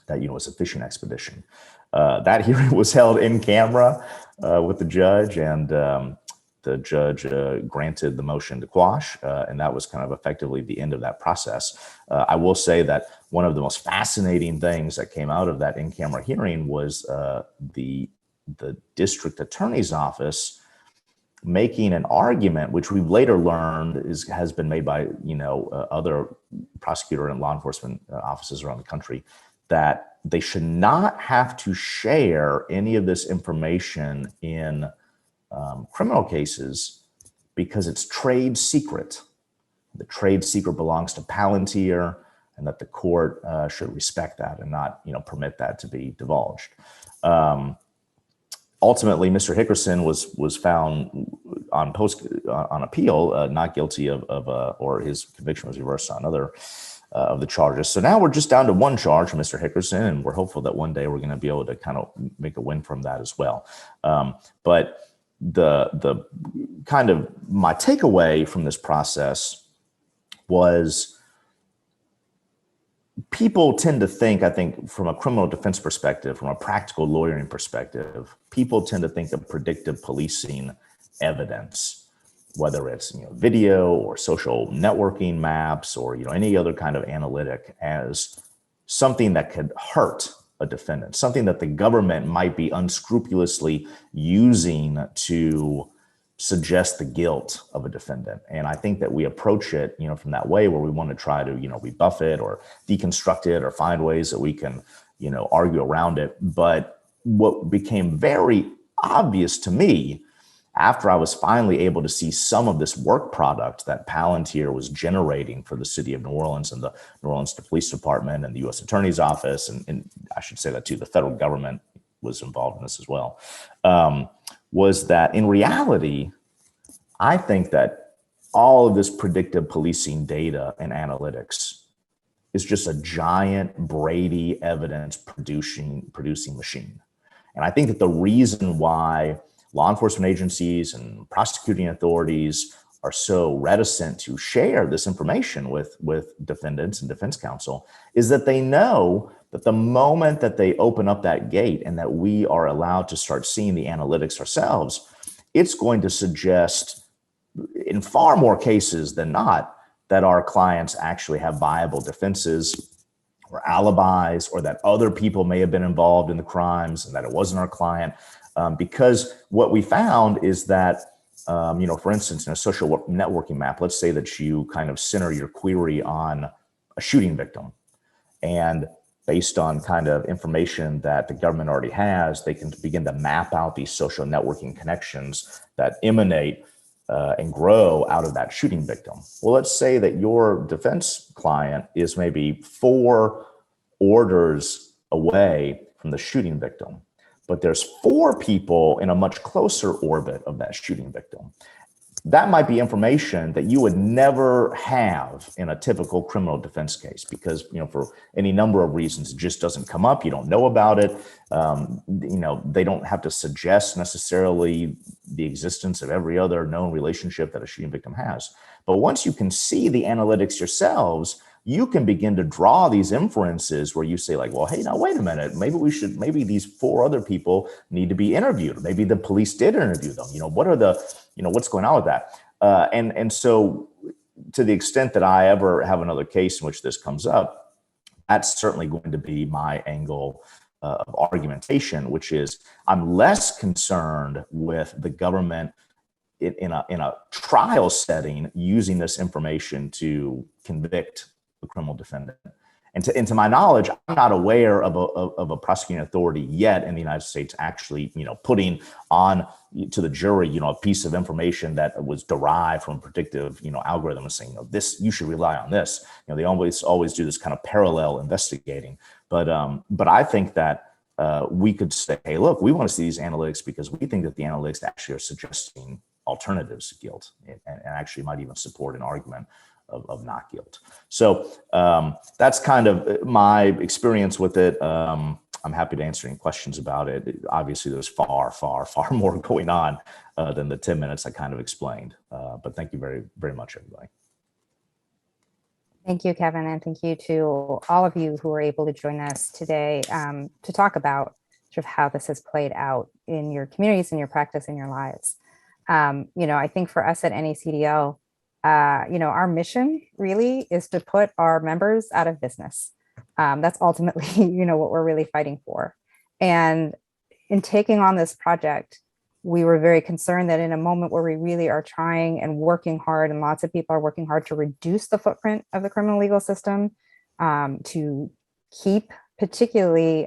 that, was a fishing expedition. That hearing was held in camera with the judge, and the judge granted the motion to quash, and that was kind of effectively the end of that process. I will say that one of the most fascinating things that came out of that in-camera hearing was the district attorney's office making an argument, which we've later learned has been made by other prosecutor and law enforcement offices around the country, that they should not have to share any of this information in criminal cases because it's trade secret. The trade secret belongs to Palantir, and that the court should respect that and not, permit that to be divulged. Ultimately, Mr. Hickerson was found on appeal not guilty or his conviction was reversed on other of the charges. So now we're just down to one charge for Mr. Hickerson, and we're hopeful that one day we're going to be able to kind of make a win from that as well. But the kind of my takeaway from this process was people tend to think, I think, from a criminal defense perspective, from a practical lawyering perspective, people tend to think of predictive policing evidence, whether it's video or social networking maps or any other kind of analytic, as something that could hurt a defendant, something that the government might be unscrupulously using to suggest the guilt of a defendant. And I think that we approach it, from that way, where we want to try to, rebuff it or deconstruct it or find ways that we can, argue around it. But what became very obvious to me after I was finally able to see some of this work product that Palantir was generating for the city of New Orleans and the New Orleans Police Department and the U.S. Attorney's Office, and I should say that too, the federal government was involved in this as well, was that in reality, I think that all of this predictive policing data and analytics is just a giant Brady evidence producing machine. And I think that the reason why law enforcement agencies and prosecuting authorities are so reticent to share this information with defendants and defense counsel is that they know that the moment that they open up that gate and that we are allowed to start seeing the analytics ourselves, it's going to suggest in far more cases than not that our clients actually have viable defenses or alibis, or that other people may have been involved in the crimes and that it wasn't our client. Because what we found is that, for instance, in a social networking map, let's say that you kind of center your query on a shooting victim, and based on kind of information that the government already has, they can begin to map out these social networking connections that emanate and grow out of that shooting victim. Well, let's say that your defense client is maybe 4 orders away from the shooting victim, but there's 4 people in a much closer orbit of that shooting victim. That might be information that you would never have in a typical criminal defense case because, for any number of reasons, it just doesn't come up. You don't know about it. They don't have to suggest necessarily the existence of every other known relationship that a shooting victim has. But once you can see the analytics yourselves, you can begin to draw these inferences where you say like, well, hey, now wait a minute, maybe these 4 other people need to be interviewed. Maybe the police did interview them. What's going on with that? And so to the extent that I ever have another case in which this comes up, that's certainly going to be my angle of argumentation, which is I'm less concerned with the government in a trial setting using this information to convict the criminal defendant. And to my knowledge, I'm not aware of a prosecuting authority yet in the United States actually, putting on to the jury, a piece of information that was derived from a predictive, algorithm and saying, this, you should rely on this. They always do this kind of parallel investigating. But I think that we could say, hey, look, we want to see these analytics because we think that the analytics actually are suggesting alternatives to guilt and actually might even support an argument of not guilt. So that's kind of my experience with it. I'm happy to answer any questions about it. Obviously, there's far, far, far more going on than the 10 minutes I kind of explained. But thank you very, very much, everybody. Thank you, Kevin, and thank you to all of you who were able to join us today to talk about sort of how this has played out in your communities, in your practice, in your lives. I think for us at NACDL, our mission really is to put our members out of business. That's ultimately, what we're really fighting for. And in taking on this project, we were very concerned that in a moment where we really are trying and working hard, and lots of people are working hard to reduce the footprint of the criminal legal system, to keep particularly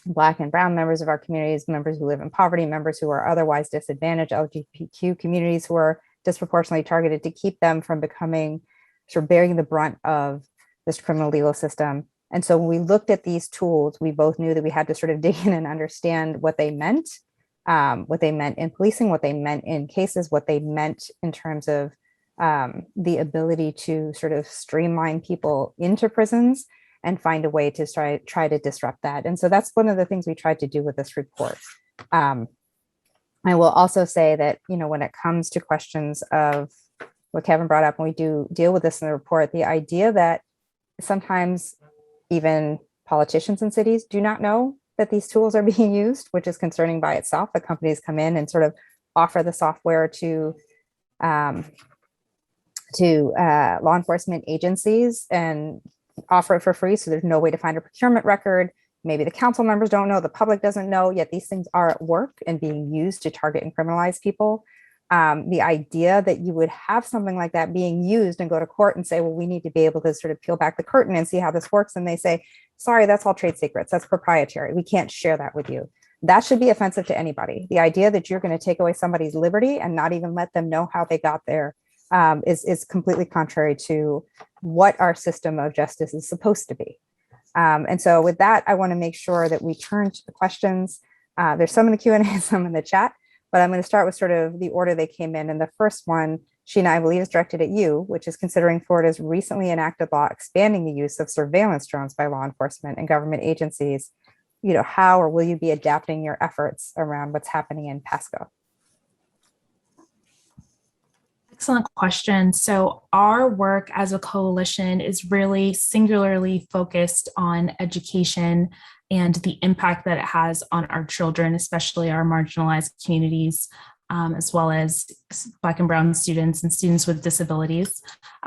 Black and Brown members of our communities, members who live in poverty, members who are otherwise disadvantaged, LGBTQ communities who are disproportionately targeted, to keep them from becoming sort of bearing the brunt of this criminal legal system. And so when we looked at these tools, we both knew that we had to sort of dig in and understand what they meant in policing, what they meant in cases, what they meant in terms of the ability to sort of streamline people into prisons and find a way to try to disrupt that. And so that's one of the things we tried to do with this report. I will also say that, when it comes to questions of what Kevin brought up, and we do deal with this in the report, the idea that sometimes even politicians in cities do not know that these tools are being used, which is concerning by itself. The companies come in and sort of offer the software to law enforcement agencies and offer it for free. So there's no way to find a procurement record. Maybe the council members don't know, the public doesn't know, yet these things are at work and being used to target and criminalize people. The idea that you would have something like that being used and go to court and say, well, we need to be able to sort of peel back the curtain and see how this works. And they say, sorry, that's all trade secrets. That's proprietary. We can't share that with you. That should be offensive to anybody. The idea that you're going to take away somebody's liberty and not even let them know how they got there is completely contrary to what our system of justice is supposed to be. And so with that, I want to make sure that we turn to the questions. There's some in the Q&A, some in the chat, but I'm going to start with sort of the order they came in. And the first one, Sheena, I believe is directed at you, which is considering Florida's recently enacted law expanding the use of surveillance drones by law enforcement and government agencies. How or will you be adapting your efforts around what's happening in Pasco? Excellent question. So our work as a coalition is really singularly focused on education and the impact that it has on our children, especially our marginalized communities, as well as Black and Brown students and students with disabilities.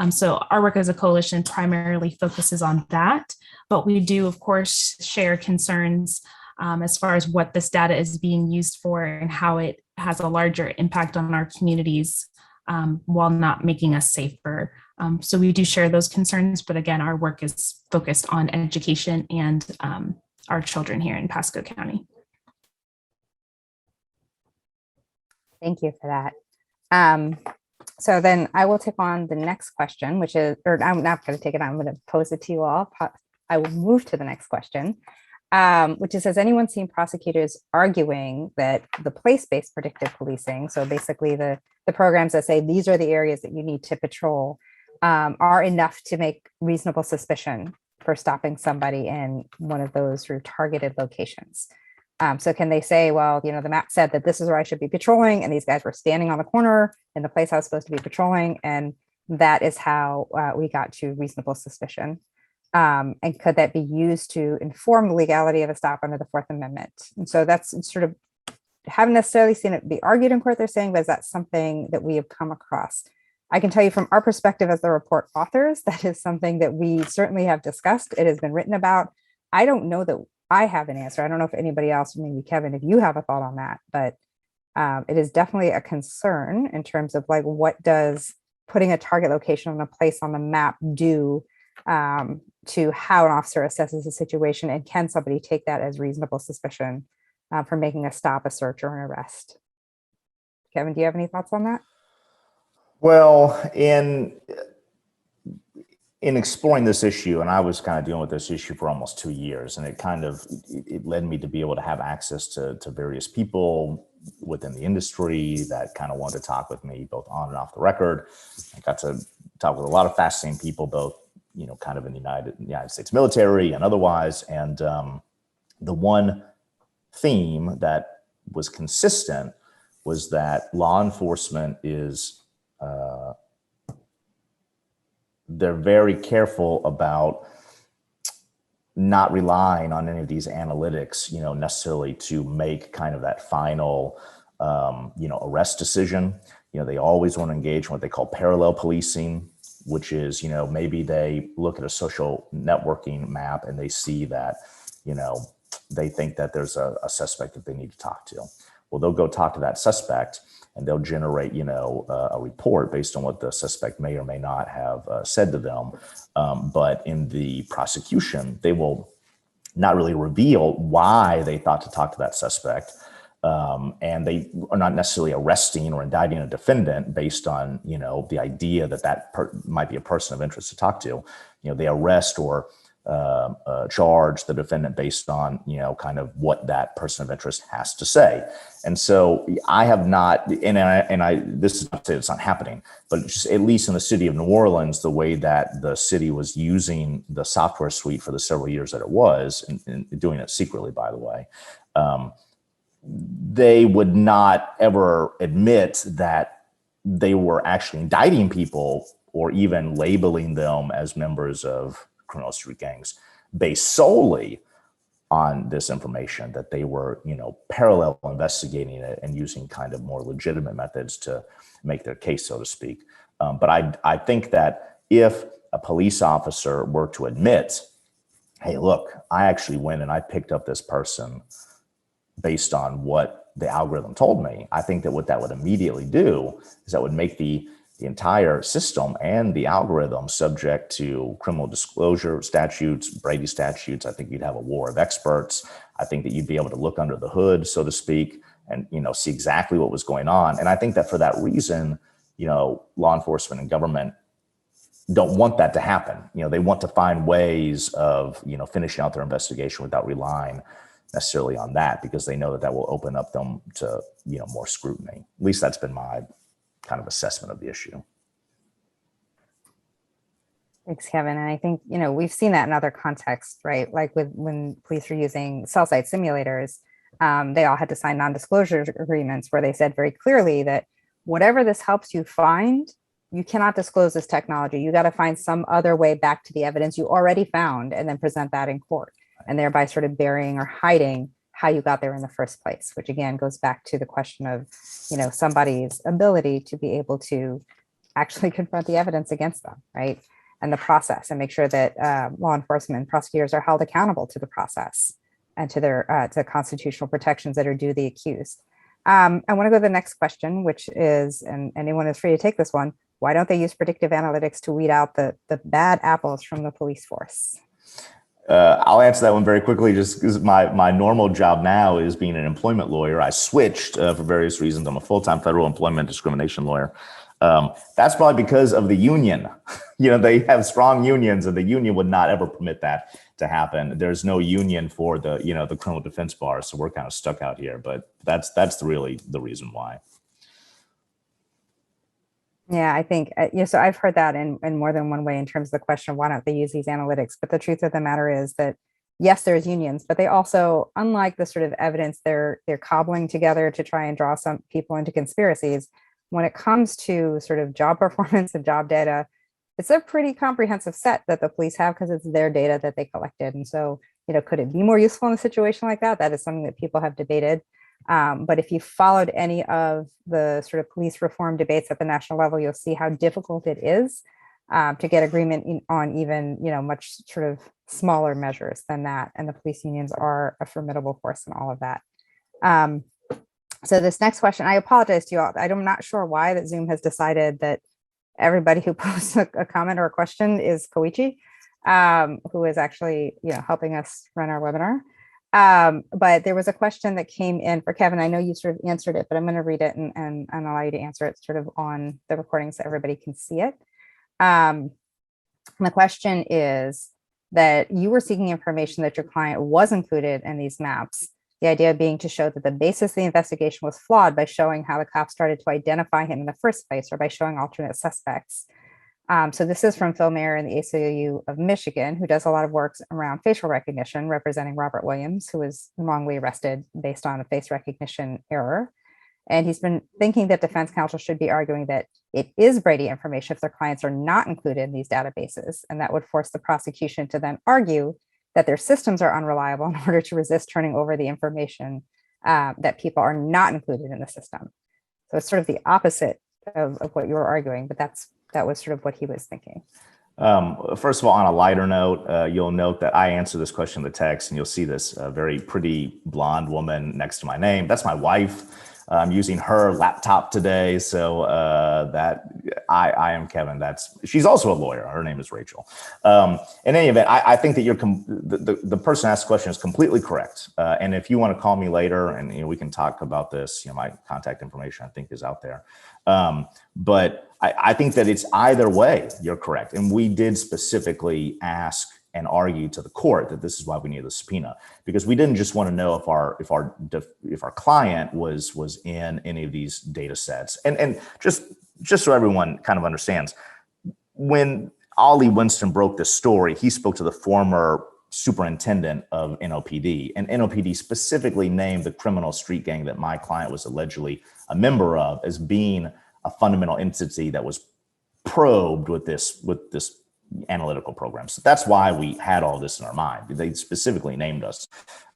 So our work as a coalition primarily focuses on that, but we do, of course, share concerns as far as what this data is being used for and how it has a larger impact on our communities while not making us safer. So we do share those concerns, but again, our work is focused on education and our children here in Pasco County. Thank you for that. So then I will take on the next question, which is, or I'm not going to take it on, I'm going to pose it to you all. I will move to the next question, which is, has anyone seen prosecutors arguing that the place-based predictive policing, so basically the programs that say these are the areas that you need to patrol, are enough to make reasonable suspicion for stopping somebody in one of those sort of targeted locations? So can they say, well, the map said that this is where I should be patrolling, and these guys were standing on the corner in the place I was supposed to be patrolling, and that is how we got to reasonable suspicion. And could that be used to inform the legality of a stop under the Fourth Amendment? And so that's sort of, haven't necessarily seen it be argued in court, they're saying, but is that something that we have come across? I can tell you from our perspective as the report authors, that is something that we certainly have discussed. It has been written about. I don't know that I have an answer. I don't know if anybody else, maybe Kevin, if you have a thought on that, but it is definitely a concern in terms of like, what does putting a target location on a place on the map do to how an officer assesses a situation, and can somebody take that as reasonable suspicion for making a stop, a search, or an arrest? Kevin, do you have any thoughts on that? Well, in exploring this issue, and I was kind of dealing with this issue for almost 2 years, and it led me to be able to have access to various people within the industry that kind of wanted to talk with me both on and off the record. I got to talk with a lot of fascinating people, both kind of in the United States military and otherwise. And the one theme that was consistent was that law enforcement is they're very careful about not relying on any of these analytics, necessarily to make kind of that final, arrest decision. They always want to engage in what they call parallel policing, which is, maybe they look at a social networking map and they see that, they think that there's a suspect that they need to talk to. Well, they'll go talk to that suspect, and they'll generate, a report based on what the suspect may or may not have said to them. But in the prosecution, they will not really reveal why they thought to talk to that suspect. And they are not necessarily arresting or indicting a defendant based on, the idea that might be a person of interest to talk to. They arrest or charge the defendant based on, kind of what that person of interest has to say. And so I have not, this is not to say it's not happening, but just at least in the city of New Orleans, the way that the city was using the software suite for the several years that it was, and doing it secretly, by the way, they would not ever admit that they were actually indicting people or even labeling them as members of criminal street gangs based solely on this information, that they were, parallel investigating it and using kind of more legitimate methods to make their case, so to speak. But I think that if a police officer were to admit, hey, look, I actually went and I picked up this person based on what the algorithm told me, I think that what that would immediately do is that would make the entire system and the algorithm subject to criminal disclosure statutes, Brady statutes. I think you'd have a war of experts. I think that you'd be able to look under the hood, so to speak, and see exactly what was going on. And I think that for that reason, law enforcement and government don't want that to happen. They want to find ways of finishing out their investigation without relying necessarily on that, because they know that that will open up them to more scrutiny. At least that's been my kind of assessment of the issue. Thanks, Kevin. And I think, we've seen that in other contexts, right? Like when police were using cell site simulators, they all had to sign non-disclosure agreements where they said very clearly that whatever this helps you find, you cannot disclose this technology. You got to find some other way back to the evidence you already found and then present that in court, and thereby sort of burying or hiding how you got there in the first place, which again goes back to the question of, somebody's ability to be able to actually confront the evidence against them, right? And the process, and make sure that law enforcement and prosecutors are held accountable to the process and to their to constitutional protections that are due the accused. I want to go to the next question, which is, and anyone is free to take this one, why don't they use predictive analytics to weed out the bad apples from the police force? I'll answer that one very quickly, just because my normal job now is being an employment lawyer. I switched for various reasons. I'm a full-time federal employment discrimination lawyer. That's probably because of the union. They have strong unions, and the union would not ever permit that to happen. There's no union for the, the criminal defense bar. So we're kind of stuck out here, but that's really the reason why. Yeah, I think, so I've heard that in more than one way in terms of the question, why don't they use these analytics? But the truth of the matter is that yes, there's unions, but they also, unlike the sort of evidence they're cobbling together to try and draw some people into conspiracies, when it comes to sort of job performance and job data, it's a pretty comprehensive set that the police have because it's their data that they collected. And so, could it be more useful in a situation like that? That is something that people have debated. But if you followed any of the sort of police reform debates at the national level, you'll see how difficult it is to get agreement on even, much sort of smaller measures than that. And the police unions are a formidable force in all of that. So this next question, I apologize to you all. I'm not sure why that Zoom has decided that everybody who posts a comment or a question is Koichi, who is actually, helping us run our webinar. But there was a question that came in for Kevin. I know you sort of answered it, but I'm going to read it and allow you to answer it sort of on the recording so everybody can see it. The question is that you were seeking information that your client was included in these maps. The idea being to show that the basis of the investigation was flawed by showing how the cops started to identify him in the first place or by showing alternate suspects. So this is from Phil Mayer in the ACLU of Michigan, who does a lot of work around facial recognition, representing Robert Williams, who was wrongly arrested based on a face recognition error. And he's been thinking that defense counsel should be arguing that it is Brady information if their clients are not included in these databases. And that would force the prosecution to then argue that their systems are unreliable in order to resist turning over the information that people are not included in the system. So it's sort of the opposite of what you were arguing, but that was sort of what he was thinking. First of all, on a lighter note, you'll note that I answer this question in the text, and you'll see this very pretty blonde woman next to my name. That's my wife. I'm using her laptop today, so that I am Kevin. She's also a lawyer. Her name is Rachel. In any event, I think that the person asked the question is completely correct. And if you want to call me later, and we can talk about this, my contact information I think is out there. But I think that it's either way. You're correct, and we did specifically ask and argue to the court that this is why we need the subpoena, because we didn't just want to know if our client was in any of these data sets. And just so everyone kind of understands, when Ollie Winston broke this story, he spoke to the former superintendent of NOPD, and NOPD specifically named the criminal street gang that my client was allegedly a member of as being a fundamental entity that was probed with this analytical program. So that's why we had all this in our mind. They specifically named us.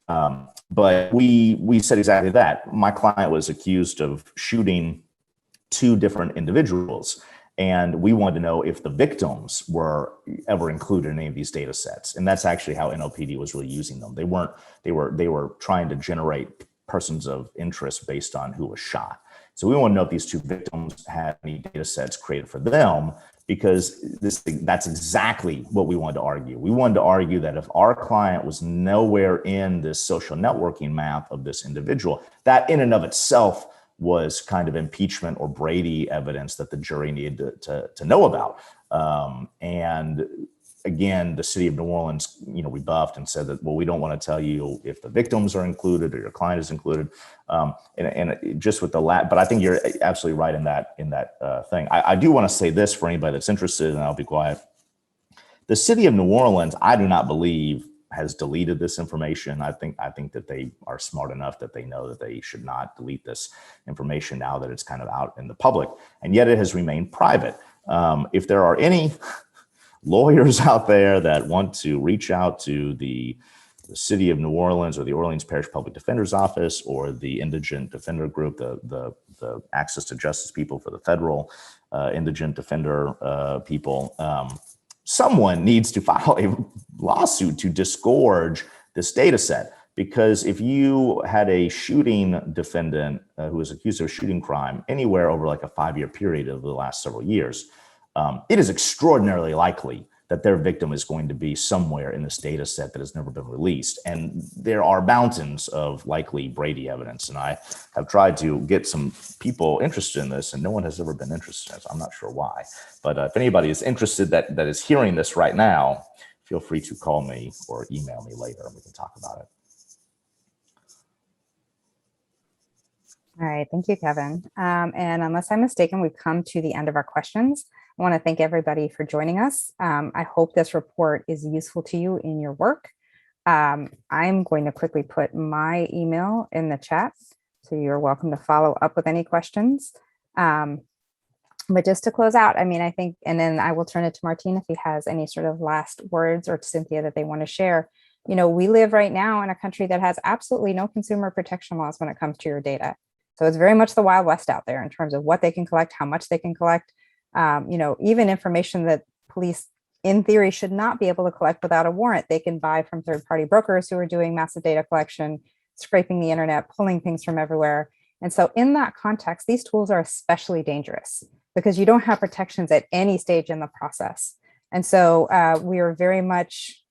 But we said exactly that. My client was accused of shooting 2 different individuals, and we wanted to know if the victims were ever included in any of these data sets. And that's actually how NOPD was really using them. They were trying to generate persons of interest based on who was shot. So we want to know if these 2 victims had any data sets created for them, because that's exactly what we wanted to argue. We wanted to argue that if our client was nowhere in this social networking map of this individual, that in and of itself was kind of impeachment or Brady evidence that the jury needed to know about. And again, the city of New Orleans, rebuffed and said that, well, we don't want to tell you if the victims are included or your client is included. And just with but I think you're absolutely right in that thing. I do want to say this for anybody that's interested, and I'll be quiet. The city of New Orleans, I do not believe, has deleted this information. I think that they are smart enough that they know that they should not delete this information now that it's kind of out in the public, and yet it has remained private. If there are any lawyers out there that want to reach out to the city of New Orleans or the Orleans Parish Public Defender's Office or the Indigent Defender Group, the Access to Justice people for the federal indigent defender people, someone needs to file a lawsuit to disgorge this data set. Because if you had a shooting defendant who was accused of a shooting crime anywhere over like a 5-year period of the last several years, it is extraordinarily likely that their victim is going to be somewhere in this data set that has never been released. And there are mountains of likely Brady evidence. And I have tried to get some people interested in this, and no one has ever been interested in this. I'm not sure why. But if anybody is interested that is hearing this right now, feel free to call me or email me later and we can talk about it. All right, thank you, Kevin. And unless I'm mistaken, we've come to the end of our questions. I want to thank everybody for joining us. I hope this report is useful to you in your work. I'm going to quickly put my email in the chat, so you're welcome to follow up with any questions. But just to close out, I mean, I think, and then I will turn it to Martine if he has any sort of last words, or to Cynthia that they want to share. You know, we live right now in a country that has absolutely no consumer protection laws when it comes to your data. So it's very much the Wild West out there in terms of what they can collect, how much they can collect, you know, even information that police in theory should not be able to collect without a warrant. They can buy from third-party brokers who are doing massive data collection, scraping the internet, pulling things from everywhere. And so in that context, these tools are especially dangerous because you don't have protections at any stage in the process. And so we are very much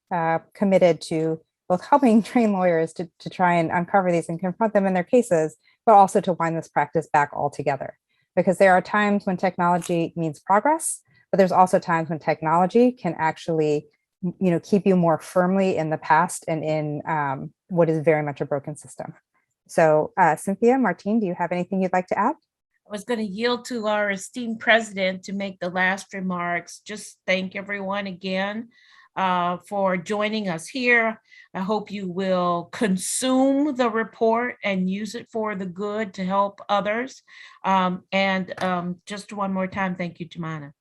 committed to both helping train lawyers to try and uncover these and confront them in their cases, but also to wind this practice back altogether. Because there are times when technology means progress, but there's also times when technology can actually, you know, keep you more firmly in the past and in what is very much a broken system. So Cynthia, Martine, do you have anything you'd like to add? I was going to yield to our esteemed president to make the last remarks. Just thank everyone again for joining us here. I hope you will consume the report and use it for the good to help others. And just one more time, thank you, Jumana.